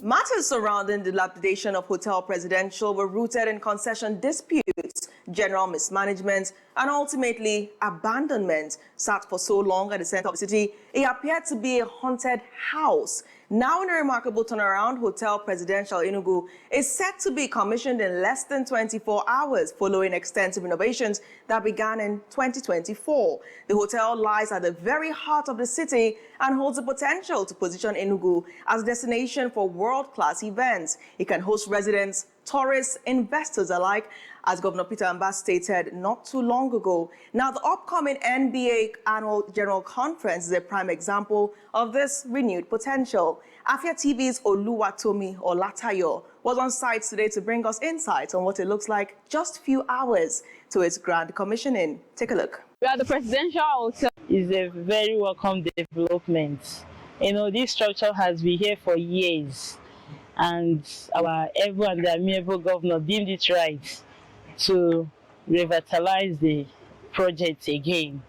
Matters surrounding the dilapidation of Hotel Presidential were rooted in concession disputes, general mismanagement, and ultimately abandonment. Sat for so long at the center of the city, it appeared to be a haunted house. Now in a remarkable turnaround, Hotel Presidential Enugu is set to be commissioned in less than 24 hours following extensive renovations that began in 2024. The hotel lies at the very heart of the city and holds the potential to position Enugu as a destination for world-class events. It can host residents, tourists, investors alike, as Governor Peter Mbah stated not too long ago. Now, the upcoming NBA Annual General Conference is a prime example of this renewed potential. Afia TV's Oluwatomi Olatayo was on site today to bring us insights on what it looks like just a few hours to its grand commissioning. Take a look. We are the Presidential Hotel. It's a very welcome development. You know, this structure has been here for years, and our able and the amiable governor deemed it right to revitalize the project again.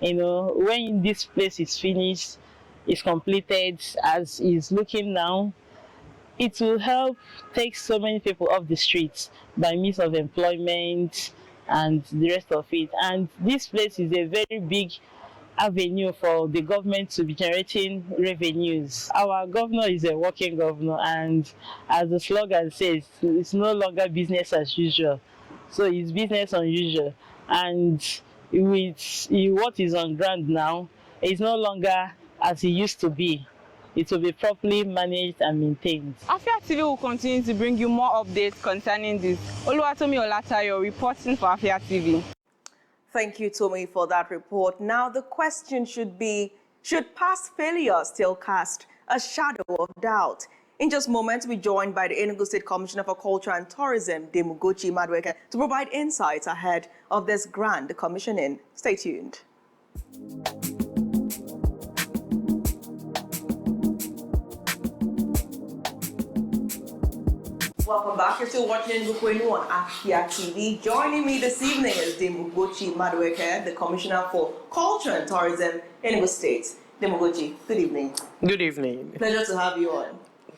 You know, when this place is finished, is completed as is looking now, it will help take so many people off the streets by means of employment and the rest of it. And this place is a very big avenue for the government to be generating revenues. Our governor is a working governor, and as the slogan says, it's no longer business as usual. So it's business unusual. And with what is on ground now, it's no longer as it used to be. It will be properly managed and maintained. Afia TV will continue to bring you more updates concerning this. Oluwatomi Olatayo reporting for Afia TV. Thank you, Tomi, for that report. Now, the question should be, should past failure still cast a shadow of doubt? In just moments, we're joined by the Enugu State Commissioner for Culture and Tourism, Dame Ugochi Madueke, to provide insights ahead of this grand commissioning. Stay tuned. Welcome back. You're still watching Enugu Kwenu on Afia TV. Joining me this evening is Dame Ugochi Madueke, the Commissioner for Culture and Tourism, Enugu State. Dame Ugochi, good evening. Good evening. Pleasure to have you on.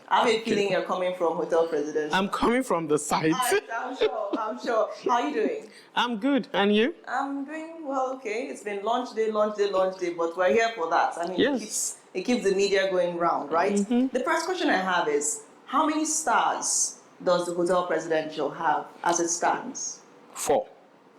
I have a feeling you're coming from Hotel President. I'm coming from the site. I'm sure. How are you doing? I'm good. And you? I'm doing well, okay. It's been launch day, but we're here for that. I mean, yes. it keeps the media going round, right? Mm-hmm. The first question I have is, how many stars does the Hotel Presidential have as it stands? 4.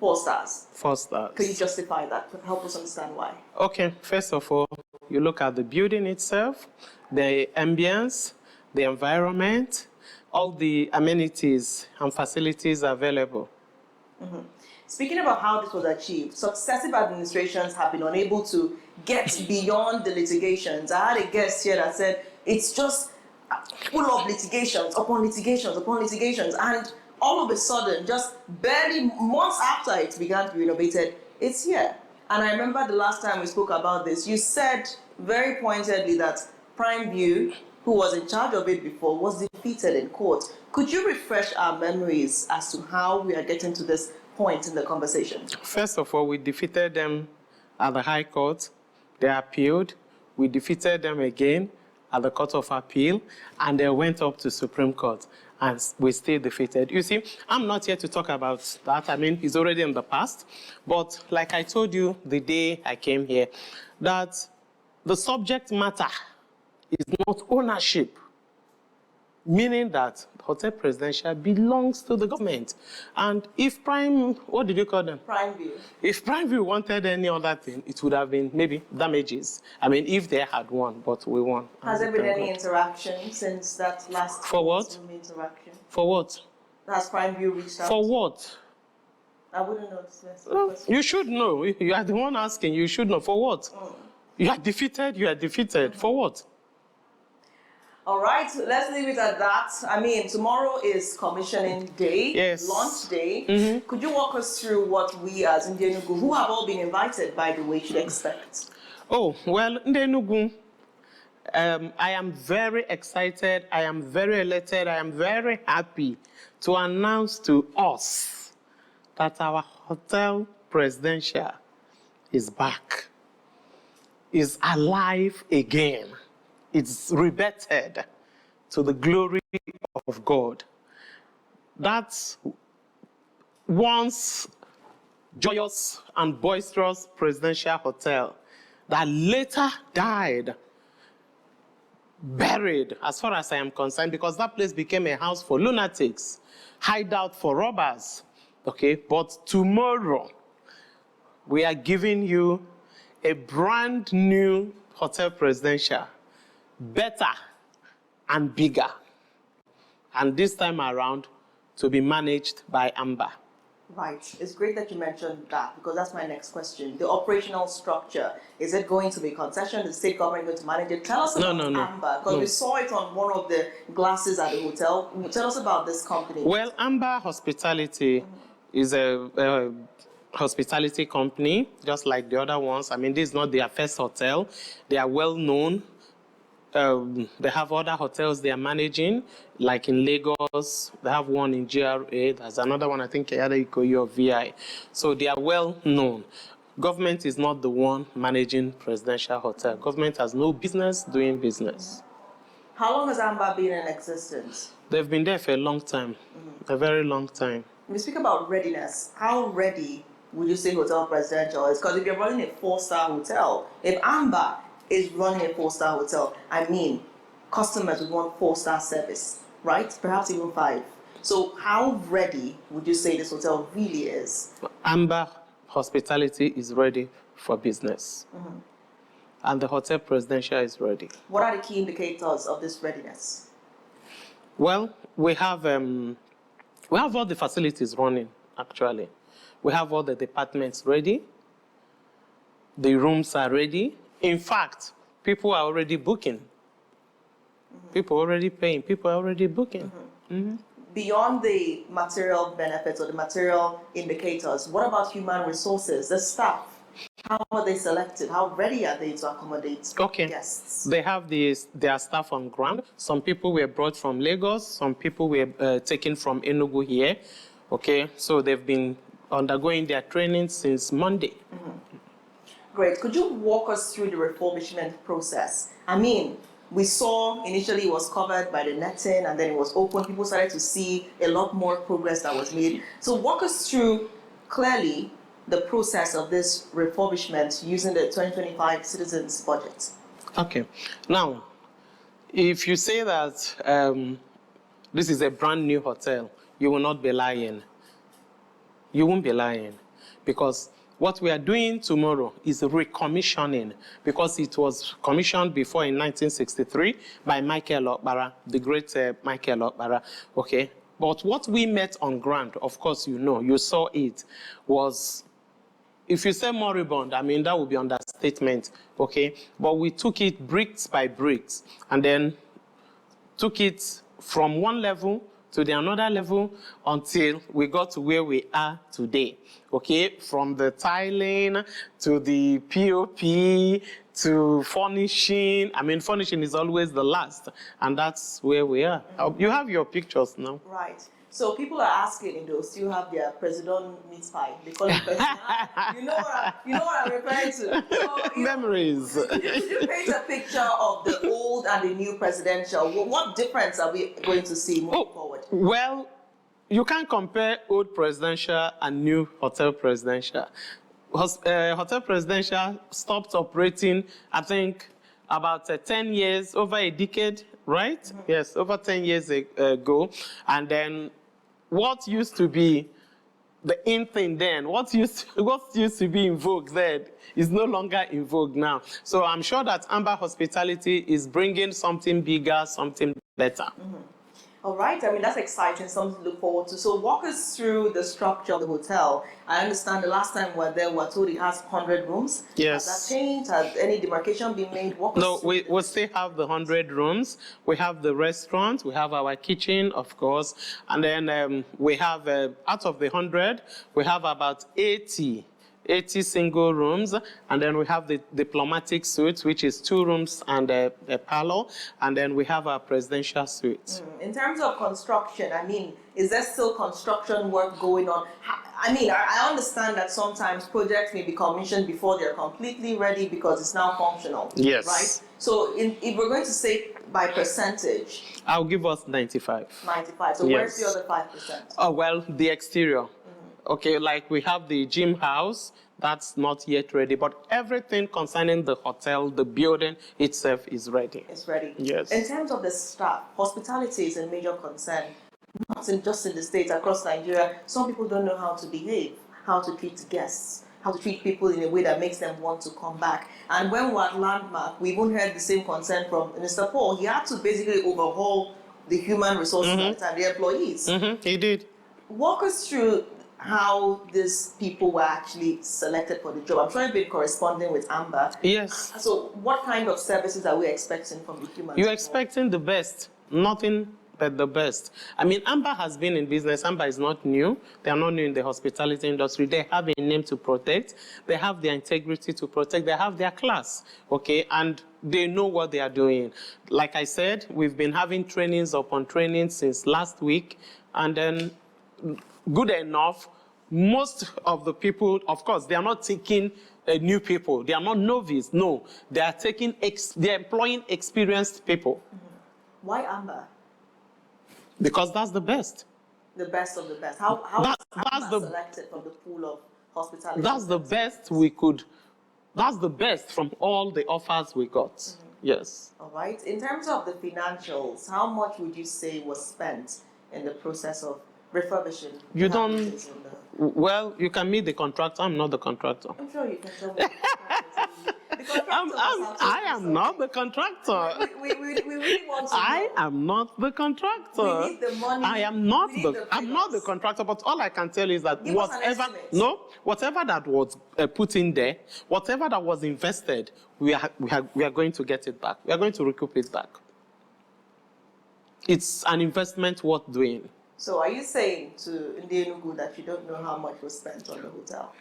4 stars. 4 stars. Could you justify that? Help us understand why. Okay, first of all, you look at the building itself, the ambience, the environment, all the amenities and facilities available. Mm-hmm. Speaking about how this was achieved, successive administrations have been unable to get beyond the litigations. I had a guest here that said it's just full of litigations upon litigations upon litigations, and all of a sudden, just barely months after it began to be renovated, it's here. And I remember the last time we spoke about this, you said very pointedly that Prime View, who was in charge of it before, was defeated in court. Could you refresh our memories as to how we are getting to this point in the conversation? First of all, we defeated them at the High Court. They appealed. We defeated them again at the Court of Appeal, and they went up to Supreme Court, and we still defeated. You see, I'm not here to talk about that. I mean, it's already in the past. But like I told you the day I came here, that the subject matter is not ownership, meaning that Hotel Presidential belongs to the government. And if Prime, what did you call them? Prime View. If Prime View wanted any other thing, it would have been maybe damages. I mean, if they had won, but we won. Has there been any interaction since that last For what? Interaction? For what? Has Prime View reached out? For what? I wouldn't know. Well, you should know. You are the one asking. You should know. For what? You are defeated. You are defeated. For what? All right, let's leave it at that. I mean, tomorrow is commissioning day, yes. Launch day. Mm-hmm. Could you walk us through what we as Enugu, who have all been invited, by the way, should expect? Oh, well, Enugu, I am very excited, I am very elated, I am very happy to announce to us that our Hotel Presidential is back, is alive again. It's rebirthed to the glory of God. That once joyous and boisterous presidential hotel that later died, buried, as far as I am concerned, because that place became a house for lunatics, hideout for robbers, okay? But tomorrow, we are giving you a brand new Hotel Presidential, better and bigger. And this time around, to be managed by Mbah. Right. It's great that you mentioned that, because that's my next question. The operational structure, is it going to be concession? Is the state government going to manage it? Tell us about Mbah, because we saw it on one of the glasses at the hotel. Tell us about this company. Well, Mbah Hospitality is a hospitality company, just like the other ones. I mean, this is not their first hotel. They are well known. They have other hotels they are managing, like in Lagos. They have one in GRA. There's another one, I think, Ikoyi or VI. So they are well known. Government is not the one managing presidential hotel. Government has no business doing business. How long has Mbah been in existence? They've been there for a long time, a very long time. When we speak about readiness, how ready would you say Hotel Presidential is? Because if you're running a 4-star hotel, if Mbah is running a 4-star hotel, I mean, customers would want 4-star service, right? Perhaps even 5. So how ready would you say this hotel really is? Mbah Hospitality is ready for business. And the Hotel Presidential is ready. What are the key indicators of this readiness? Well, we have all the facilities running, actually. We have all the departments ready. The rooms are ready. In fact, people are already booking. People are already paying. People are already booking. Beyond the material benefits or the material indicators, what about human resources, the staff? How are they selected? How ready are they to accommodate guests? They have their staff on ground. Some people were brought from Lagos. Some people were taken from Enugu here. Okay, so they've been undergoing their training since Monday. Great. Could you walk us through the refurbishment process? I mean, we saw initially it was covered by the netting and then it was open. People started to see a lot more progress that was made. So walk us through clearly the process of this refurbishment using the 2025 citizens budget. Okay. Now, if you say that this is a brand new hotel, you will not be lying. You won't be lying, because what we are doing tomorrow is recommissioning, because it was commissioned before in 1963 by Michael Okpara, the great Michael Okpara, okay? But what we met on ground, of course you know, you saw it, was, if you say moribund, I mean, that would be understatement, okay? But we took it bricks by bricks, and then took it from one level to the another level until we got to where we are today, okay? From the tiling to the POP to furnishing. I mean, furnishing is always the last, and that's where we are. You have your pictures now. Right. So people are asking, you know, still have their president meat pie. They call it president. you know what I'm referring to. So, Memories. Could you paint a picture of the old and the new presidential? What difference are we going to see moving forward? Well, you can't compare old presidential and new Hotel Presidential. Hotel Presidential stopped operating, I think, about 10 years, over a decade, right? Yes, over 10 years ago. And then what used to be the in thing then, what used to be in vogue then is no longer in vogue now. So I'm sure that Mbah Hospitality is bringing something bigger, something better. All right, I mean, that's exciting, something to look forward to. So walk us through the structure of the hotel. I understand the last time we were there, we were told it has 100 rooms. Yes. Has that changed? Has any demarcation been made? No, we still have the 100 rooms. We have the restaurant, we have our kitchen, of course. And then we have, out of the 100, we have about 80 single rooms, and then we have the diplomatic suite, which is 2 rooms and a parlor, and then we have our presidential suite. In terms of construction, I mean, is there still construction work going on? I mean, I understand that sometimes projects may be commissioned before they're completely ready because it's now functional. Yes. Right? So if we're going to say by percentage, I'll give us 95. 95. So Yes. where's the other 5%? Oh, well, the exterior. Okay, like we have the gym house, that's not yet ready, but everything concerning the hotel, the building itself is ready. It's ready. Yes. In terms of the staff, hospitality is a major concern, not just in the States, across Nigeria. Some people don't know how to behave, how to treat guests, how to treat people in a way that makes them want to come back. And when we're at Landmark, we even heard the same concern from Mr. Paul. He had to basically overhaul the human resources at the time, the employees. He did. Walk us through how these people were actually selected for the job. I'm sure you've been corresponding with Mbah. Yes. So what kind of services are we expecting from the human? You're expecting the best, nothing but the best. I mean, Mbah has been in business. Mbah is not new. They are not new in the hospitality industry. They have a name to protect. They have their integrity to protect. They have their class, okay? And they know what they are doing. Like I said, we've been having trainings upon trainings since last week. And then, good enough, most of the people, of course, they are not taking new people. They are not novice. No, they are taking, they're employing experienced people. Why Mbah? Because that's the best. The best of the best. How That's Mbah the- selected from the pool of hospitality? That's the best we could, that's the best from all the offers we got. Yes. All right. In terms of the financials, how much would you say was spent in the process of refurbishing? You the don't- houses in the- Well, you can meet the contractor. I'm not the contractor. I'm sure you can tell me. The contractor I am not the contractor. We really want to I know. am not the contractor. We need the money. I am not We need the. the I'm not the figures. contractor. But all I can tell you is that Give us an whatever, estimate. whatever that was put in there, whatever that was invested, we are going to get it back. We are going to recoup it back. It's an investment worth doing. So are you saying to Enugu that you don't know how much was spent on the hotel?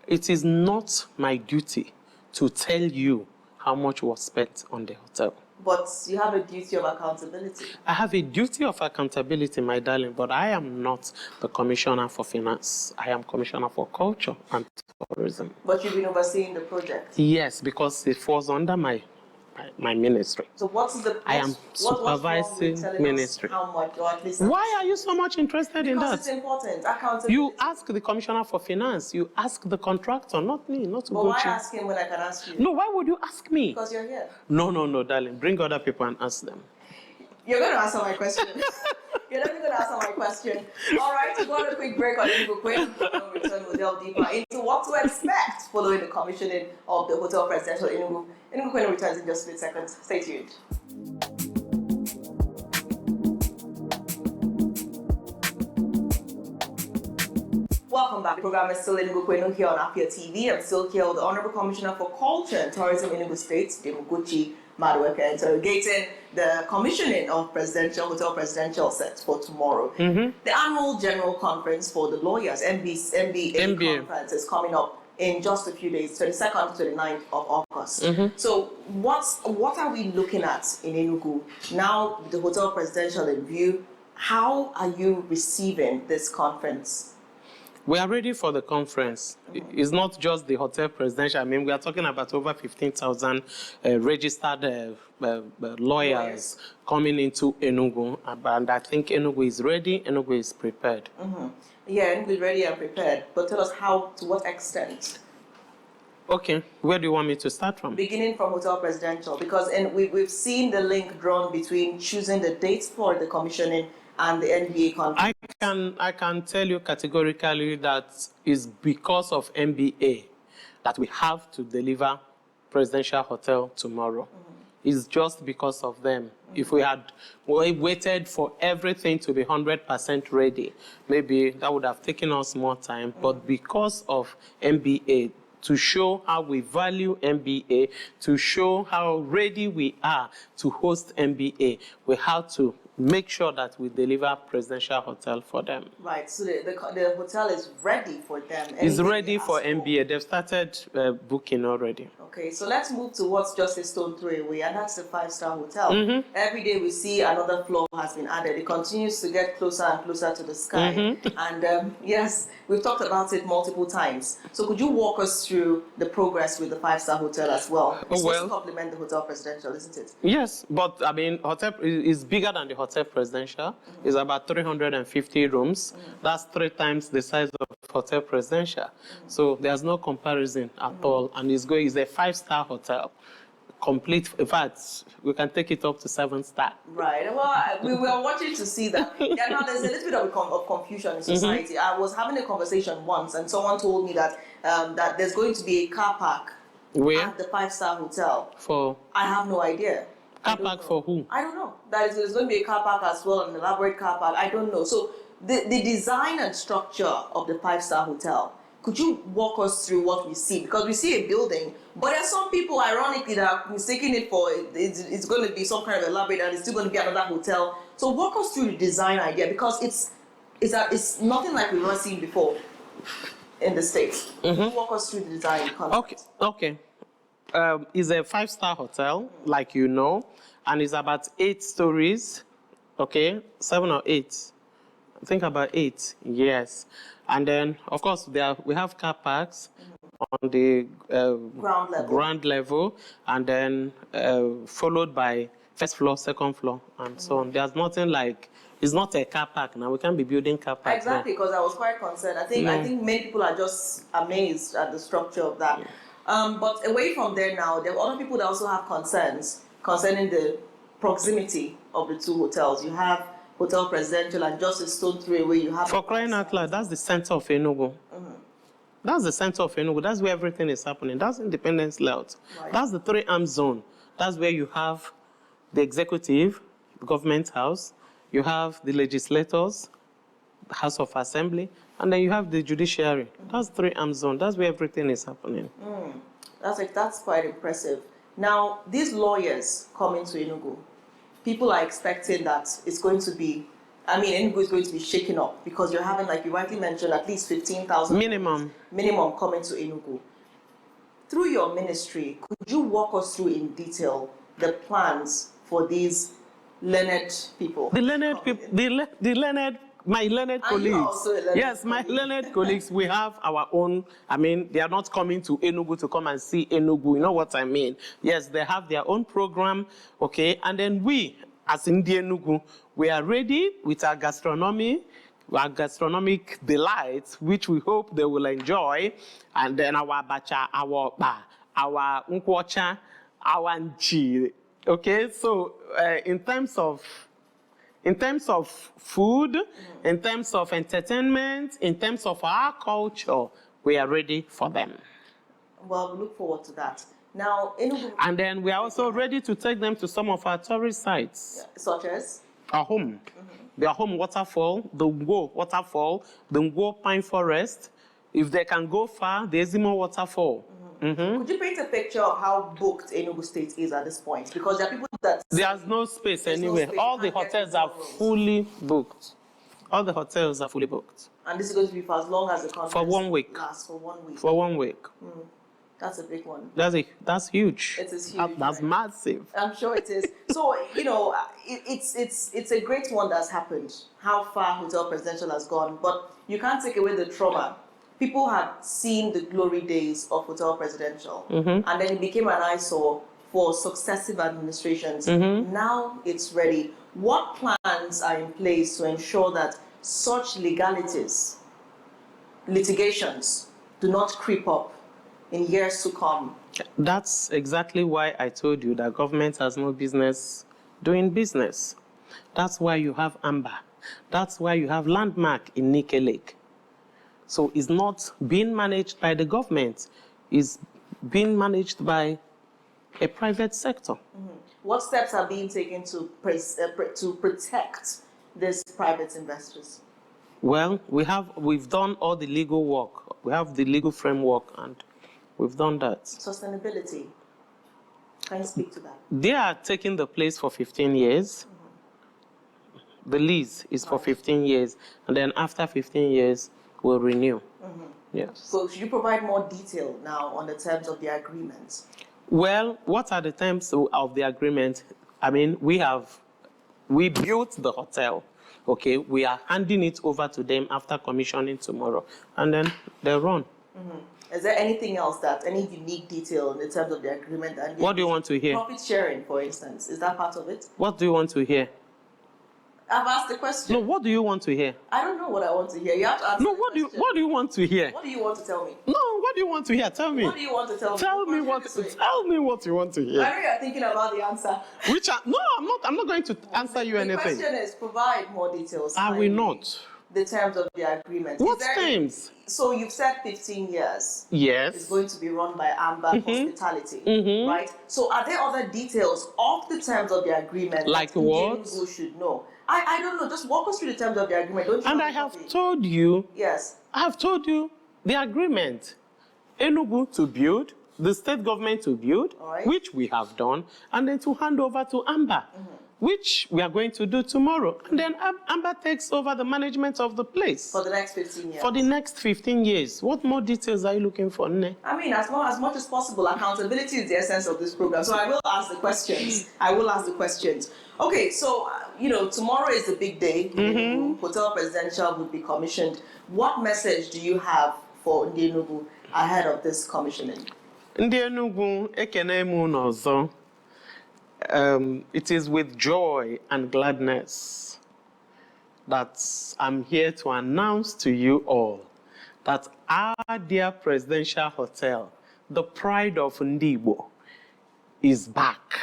It is not my duty to tell you how much was spent on the hotel. But you have a duty of accountability. I have a duty of accountability, my darling, but I am not the Commissioner for Finance. I am Commissioner for Culture and Tourism. But you've been overseeing the project. Yes, because it falls under my ministry. So what's the I am what's wrong with supervising telling us ministry. how much, or at least Why are you so much interested in because it's that? important. Accountability. You ask the Commissioner for Finance. You ask the contractor, not me, not But why Ugochi. ask him when I can ask you? No, why would you ask me? Because you're here. No, darling. Bring other people and ask them. You're going to answer my question. You're not going to answer my question. All right, we'll go on a quick break on Enugu Kwenu. We'll return, we'll delve deeper into what to expect following the commissioning of the Hotel Presidential Enugu. Enugu Kwenu returns in just a few seconds. Stay tuned. Welcome back. The program is still Enugu Kwenu here on Apia TV. I'm still here with the Honourable Commissioner for Culture and Tourism in Enugu State, Dame Ugochi Madueke, interrogating the commissioning of Hotel Presidential set for tomorrow. The annual general conference for the lawyers, MBA conference, is coming up in just a few days, 22nd to 29th of August. So what are we looking at in Enugu? Now the Hotel Presidential in view, how are you receiving this conference? We are ready for the conference. It's not just the Hotel Presidential. I mean, we are talking about over 15,000 registered lawyers coming into Enugu. And I think Enugu is ready, Enugu is prepared. Yeah, Enugu is ready and prepared. But tell us how, to what extent? Okay, where do you want me to start from? Beginning from Hotel Presidential, because we've seen the link drawn between choosing the dates for the commissioning and the NBA conference. I can tell you categorically that it's because of NBA that we have to deliver Presidential Hotel tomorrow. It's just because of them. If we had waited for everything to be 100% ready, maybe that would have taken us more time. But because of NBA, to show how we value MBA, to show how ready we are to host MBA, we have to make sure that we deliver presidential hotel for them. Right, so the hotel is ready for them. It's Anything ready they for ask MBA. They've started booking already. Okay, so let's move to what's just a stone throw away, and that's the five-star hotel. Every day we see another floor has been added. It continues to get closer and closer to the sky. And yes, we've talked about it multiple times. So could you walk us through the progress with the five-star hotel as well? It's supposed to complement the Hotel Presidential, isn't it? Yes, but I mean, hotel is bigger than the Hotel Presidential. It's about 350 rooms. That's 3 times the size of Hotel Presidential. So there's no comparison at all. And it's a 5-star hotel. Complete, in fact, we can take it up to 7-star. Right. Well, we were watching to see that. Yeah, now there's a little bit of confusion in society. I was having a conversation once, and someone told me that that there's going to be a car park at the 5-star hotel. For? I have no idea. Car park for who? I don't know. There's going to be a car park as well, an elaborate car park. I don't know. So the design and structure of the 5-star hotel, could you walk us through what we see? Because we see a building, but there are some people, ironically, that are mistaking it for it's going to be some kind of elaborate, and it's still going to be another hotel. So walk us through the design idea, because it's nothing like we've ever seen before in the States. Walk us through the design concept. Okay. It's a 5-star hotel, like you know, and it's about 8 stories. Okay, 7 or 8. I think about 8. Yes. And then, of course, we have car parks on the ground level, and then followed by first floor, second floor, and so on. There's nothing like, it's not a car park now. We can't be building car parks. Exactly, because I was quite concerned. I think many people are just amazed at the structure of that. But away from there now, there are other people that also have concerns concerning the proximity of the 2 hotels. You have Hotel Presidential, and just a stone throw away you have... For crying out loud, that's the center of Enugu. That's the center of Enugu. That's where everything is happening. That's Independence Layout. Right. That's the 3-arm zone. That's where you have the executive, the government house, you have the legislators, the House of Assembly, and then you have the judiciary. That's 3-arm zone. That's where everything is happening. That's quite impressive. Now, these lawyers coming to Enugu, people are expecting that it's going to be, Enugu is going to be shaken up, because you're having, like you rightly mentioned, at least 15,000 minimum coming to Enugu. Through your ministry, could you walk us through in detail the plans for these learned people? The learned people, my learned colleagues. Yes, my learned colleagues, we have our own, they are not coming to Enugu to come and see Enugu, you know what I mean? Yes, they have their own program, okay? And then we, as in the Enugu, we are ready with our gastronomic delights, which we hope they will enjoy. And then our abacha, our nkwocha, our nchi, okay? So in terms of food, in terms of entertainment, in terms of our culture, we are ready for them. Well, we look forward to that. Now, and then we are also ready to take them to some of our tourist sites. Such as? Our home. Their home waterfall, the Ngo waterfall, the Ngo pine forest. If they can go far, the Ezimo waterfall. Could you paint a picture of how booked Enugu State is at this point? Because there are people that... There's no space anywhere. All the hotels are fully booked. All the hotels are fully booked. And this is going to be for as long as the conference for 1 week. lasts, for 1 week. For 1 week. That's a big one. That's huge. It is huge. That's massive. I'm sure it is. So, it's a great one that's happened, how far Hotel Presidential has gone, but you can't take away the trauma. People had seen the glory days of Hotel Presidential, and then it became an eyesore for successive administrations. Now it's ready. What plans are in place to ensure that such litigations do not creep up in years to come? That's exactly why I told you that government has no business doing business. That's why you have Mbah. That's why you have Landmark in Nike Lake. So it's not being managed by the government, it's being managed by a private sector. What steps are being taken to protect these private investors? Well, we've done all the legal work. We have the legal framework, and we've done that. Sustainability. Can you speak to that? They are taking the place for 15 years. The lease is for 15 years, and then after 15 years, we'll renew. Yes. So should you provide more detail now on the terms of the agreement? Well, what are the terms of the agreement? I mean, we built the hotel, okay? We are handing it over to them after commissioning tomorrow, and then they'll run. Is there anything else any unique detail in the terms of the agreement? And What do you want to hear? Profit sharing, for instance, is that part of it? What do you want to hear? I've asked the question. No, what do you want to hear? I don't know what I want to hear. You have to answer. No, what do you want to hear? What do you want to tell me? No, what do you want to hear? Tell me. What do you want to tell me? Tell me what you want to hear. I know you're thinking about the answer. No, I'm not going to answer you anything. The question is, provide more details. I will not. The terms of the agreement. What terms? So you've said 15 years. Yes. It's going to be run by Mbah Hospitality, right? So are there other details of the terms of the agreement like that what? Enugu should know? I don't know. Just walk us through the terms of the agreement. Don't you and I have told you. Yes. I have told you the agreement. Enugu to build, the state government to build, right, which we have done, and then to hand over to Mbah, which we are going to do tomorrow. And then Mbah takes over the management of the place. For the next 15 years. For the next 15 years. What more details are you looking for, Nne? I mean, as much as possible, accountability is the essence of this program. So I will ask the questions. Okay, so, tomorrow is a big day. Hotel Presidential will be commissioned. What message do you have for Enugu ahead of this commissioning? Enugu, ekene mu n'ọzọ. It is with joy and gladness that I'm here to announce to you all that our dear presidential hotel, the pride of Ndigbo, is back.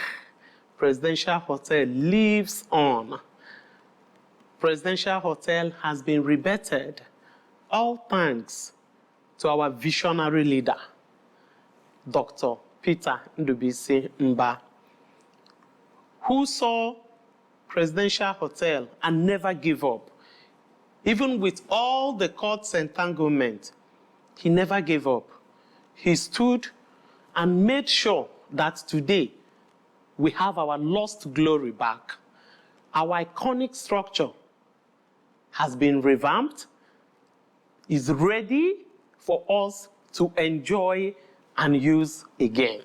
Presidential Hotel lives on. Presidential Hotel has been rebirthed. All thanks to our visionary leader, Dr. Peter Mbah, who saw Presidential Hotel and never gave up. Even with all the court's entanglement, he never gave up. He stood and made sure that today we have our lost glory back. Our iconic structure has been revamped, is ready for us to enjoy and use again.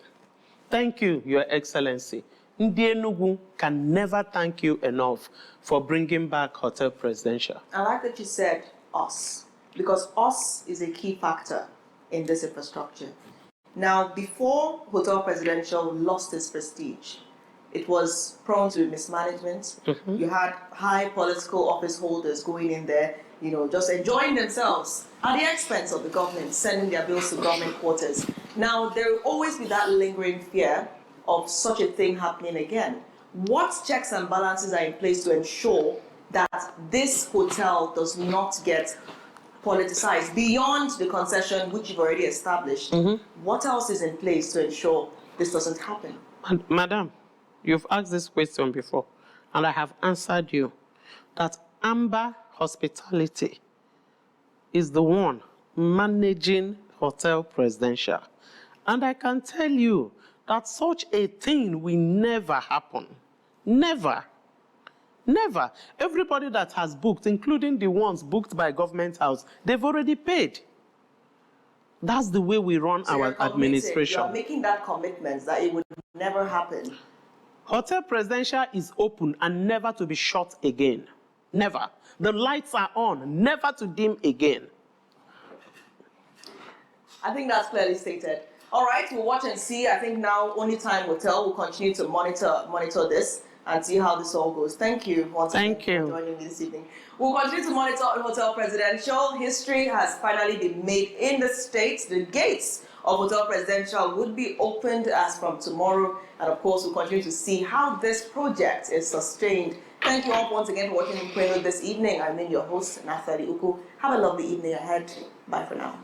Thank you, Your Excellency. Ndi Enugu can never thank you enough for bringing back Hotel Presidential. I like that you said us, because us is a key factor in this infrastructure. Now, before Hotel Presidential lost its prestige, it was prone to mismanagement. You had high political office holders going in there, just enjoying themselves at the expense of the government, sending their bills to government quarters. Now, there will always be that lingering fear of such a thing happening again. What checks and balances are in place to ensure that this hotel does not get politicized beyond the concession which you've already established? What else is in place to ensure this doesn't happen? Madam, you've asked this question before, and I have answered you that Mbah Hospitality is the one managing Hotel Presidential. And I can tell you that such a thing will never happen. Never. Never. Everybody that has booked, including the ones booked by Government House, they've already paid. That's the way we run our administration. You're making that commitment that it would never happen. Hotel Presidential is open and never to be shut again. Never. The lights are on, never to dim again. I think that's clearly stated. All right, we'll watch and see. I think now only time will tell. We'll continue to monitor this and see how this all goes. Thank you once again for joining me this evening. We'll continue to monitor Hotel Presidential. History has finally been made in the States. The gates of Hotel Presidential would be opened as from tomorrow. And of course, we'll continue to see how this project is sustained. Thank you all once again for watching Kwenu this evening. I'm your host, Nathalie Ukwu. Have a lovely evening ahead. Bye for now.